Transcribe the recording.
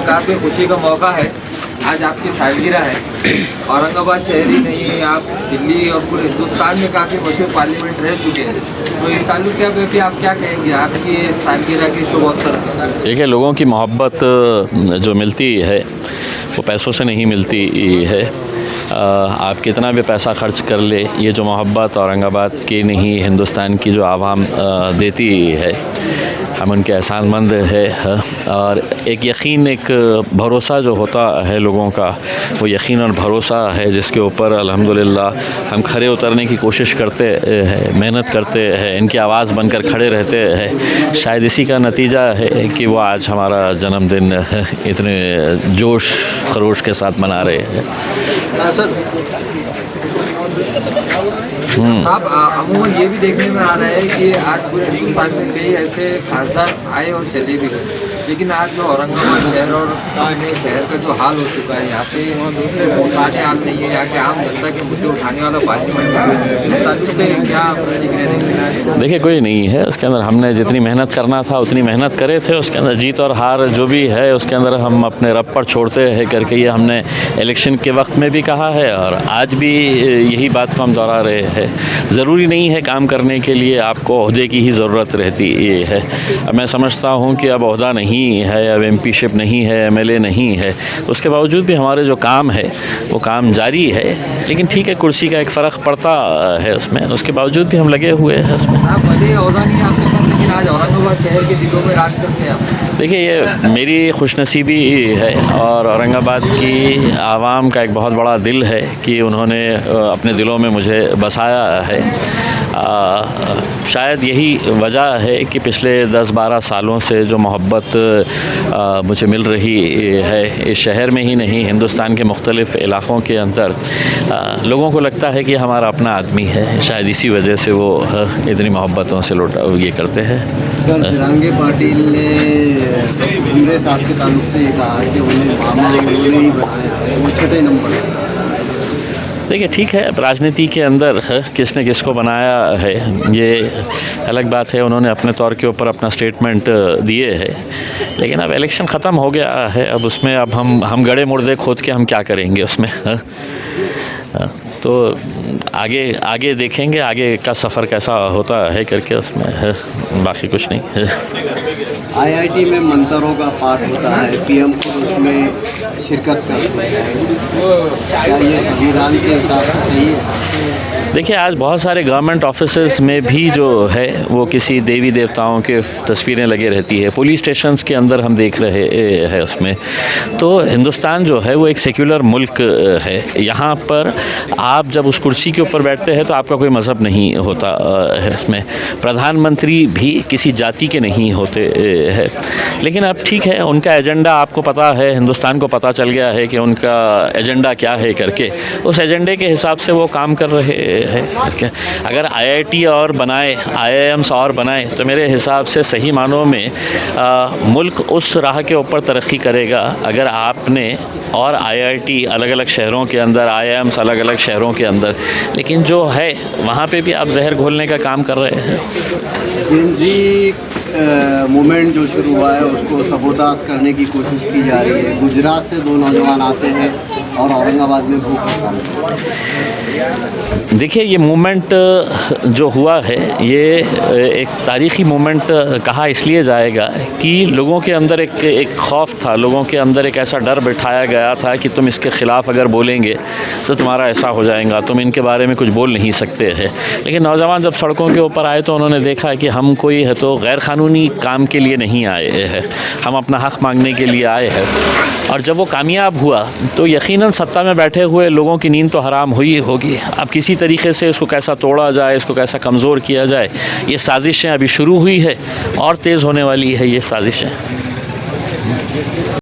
काफ़ी खुशी का मौका है। आज आपकी सालगिरह है। औरंगाबाद शहर ही नहीं, आप दिल्ली और पूरे हिंदुस्तान में काफ़ी मशहूर पार्लियामेंट रह चुके हैं, तो इस ताल्लुक पे भी आप क्या कहेंगे आपकी सालगिरह के शुभ अवसर पर? देखिए, लोगों की मोहब्बत जो मिलती है वो पैसों से नहीं मिलती है। आप कितना भी पैसा खर्च कर ले, ये जो मोहब्बत औरंगाबाद की नहीं हिंदुस्तान की जो आवाम देती है, हम उनके एहसानमंद है। और एक यकीन, एक भरोसा जो होता है लोगों का, वो यकीन और भरोसा है जिसके ऊपर अल्हम्दुलिल्लाह हम खड़े उतरने की कोशिश करते हैं, मेहनत करते हैं, इनकी आवाज़ बनकर खड़े रहते हैं। शायद इसी का नतीजा है कि वो आज हमारा जन्मदिन इतने जोश खरोश के साथ मना रहे हैं। साहब, अमूमन ये भी देखने में आ रहा है कि आज पूरे हिंदुस्तान में कई ऐसे खासदार आए और चले भी गए, लेकिन आज जो औरंगाबाद शहर और अपने शहर का जो हाल हो चुका है, यहाँ पे उठाने हाल नहीं है, यहाँ के आम जनता के मुद्दे उठाने वाला पार्लियामेंट पे क्या प्रतिक्रिया देंगे? देखिए, कोई नहीं है उसके अंदर। हमने जितनी मेहनत करना था उतनी मेहनत करे थे। उसके अंदर जीत और हार जो भी है उसके अंदर हम अपने रब पर छोड़ते हैं करके ये हमने इलेक्शन के वक्त में भी कहा है और आज भी यही बात को हम दोहरा रहे हैं। ज़रूरी नहीं है काम करने के लिए आपको ओहदे की ही ज़रूरत रहती है। मैं समझता हूँ कि अब ओहदा नहीं है, अब एमपीशिप नहीं है, एमएलए नहीं है, उसके बावजूद भी हमारे जो काम है वो काम जारी है। लेकिन ठीक है, कुर्सी का एक फ़र्क पड़ता है उसमें, उसके बावजूद भी हम लगे हुए हैं उसमें। भले ओहदा नहीं आपके पास, लेकिन आज औरंगाबाद शहर के दिलों में राज करते हैं आप। देखिए, ये मेरी खुशनसीबी है और औरंगाबाद की आवाम का एक बहुत बड़ा दिल है कि उन्होंने अपने दिलों में मुझे बसाया है। शायद यही वजह है कि पिछले 10-12 सालों से जो मोहब्बत मुझे मिल रही है इस शहर में ही नहीं, हिंदुस्तान के मुख्तलिफ़ इलाक़ों के अंदर लोगों को लगता है कि हमारा अपना आदमी है। शायद इसी वजह से वो इतनी मोहब्बतों से लौटा ये करते हैं। सर, फिरंगी पाटिल ने उमरे साहब के ताल्लुक से ये कहा कि उन्हें मामा उन्होंने ही बनाया, वो छठे नंबर। देखिए, ठीक है, राजनीति के अंदर किसने किसको बनाया है ये अलग बात है। उन्होंने अपने तौर के ऊपर अपना स्टेटमेंट दिए है, लेकिन अब इलेक्शन ख़त्म हो गया है। अब उसमें अब हम गड़े मुर्दे खोद के हम क्या करेंगे उसमें? तो आगे देखेंगे आगे का सफ़र कैसा होता है करके, उसमें बाकी कुछ नहीं है। आईआईटी में मंत्रों का पाठ होता है, पीएम को उसमें शिरकत करते हैं, क्या ये संविधान के हिसाब से सही है? देखिए, आज बहुत सारे गवर्नमेंट ऑफिसेज में भी जो है वो किसी देवी देवताओं के तस्वीरें लगे रहती है। पुलिस स्टेशंस के अंदर हम देख रहे हैं उसमें। तो हिंदुस्तान जो है वो एक सेक्युलर मुल्क है। यहाँ पर आप जब उस कुर्सी के ऊपर बैठते हैं तो आपका कोई मज़हब नहीं होता है इसमें। प्रधानमंत्री भी किसी जाति के नहीं होते हैं। लेकिन अब ठीक है, उनका एजेंडा आपको पता है, हिंदुस्तान को पता चल गया है कि उनका एजेंडा क्या है करके, उस एजेंडे के हिसाब से वो काम कर रहे हैं। अगर आईआईटी और बनाए, आईआईएम्स और बनाए, तो मेरे हिसाब से सही मानों में मुल्क उस राह के ऊपर तरक्की करेगा अगर आपने और आईआईटी अलग अलग शहरों के अंदर, आईआईएम्स अलग अलग शहरों के अंदर, लेकिन जो है वहाँ पे भी आप जहर घोलने का काम कर रहे हैं। जिंजी मूवमेंट जो शुरू हुआ है उसको सबोताज करने की कोशिश की जा रही है। गुजरात से 2 नौजवान आते हैं और औरंगाबाद में भूख हड़ताल। देखिए, ये मूवमेंट जो हुआ है ये एक तारीख़ी मूवमेंट कहा इसलिए जाएगा कि लोगों के अंदर एक खौफ था, लोगों के अंदर एक ऐसा डर बिठाया गया था कि तुम इसके ख़िलाफ़ अगर बोलेंगे तो तुम्हारा ऐसा हो जाएगा, तुम इनके बारे में कुछ बोल नहीं सकते हैं। लेकिन नौजवान जब सड़कों के ऊपर आए तो उन्होंने देखा कि हम कोई है तो गैर कानूनी काम के लिए नहीं आए हैं, हम अपना हक़ मांगने के लिए आए हैं। और जब वो कामयाब हुआ तो यकीनन सत्ता में बैठे हुए लोगों की नींद तो हराम हुई होगी। अब किसी तरीके से इसको कैसा तोड़ा जाए, इसको कैसा कमज़ोर किया जाए, ये साजिशें अभी शुरू हुई है और तेज़ होने वाली है ये साजिशें।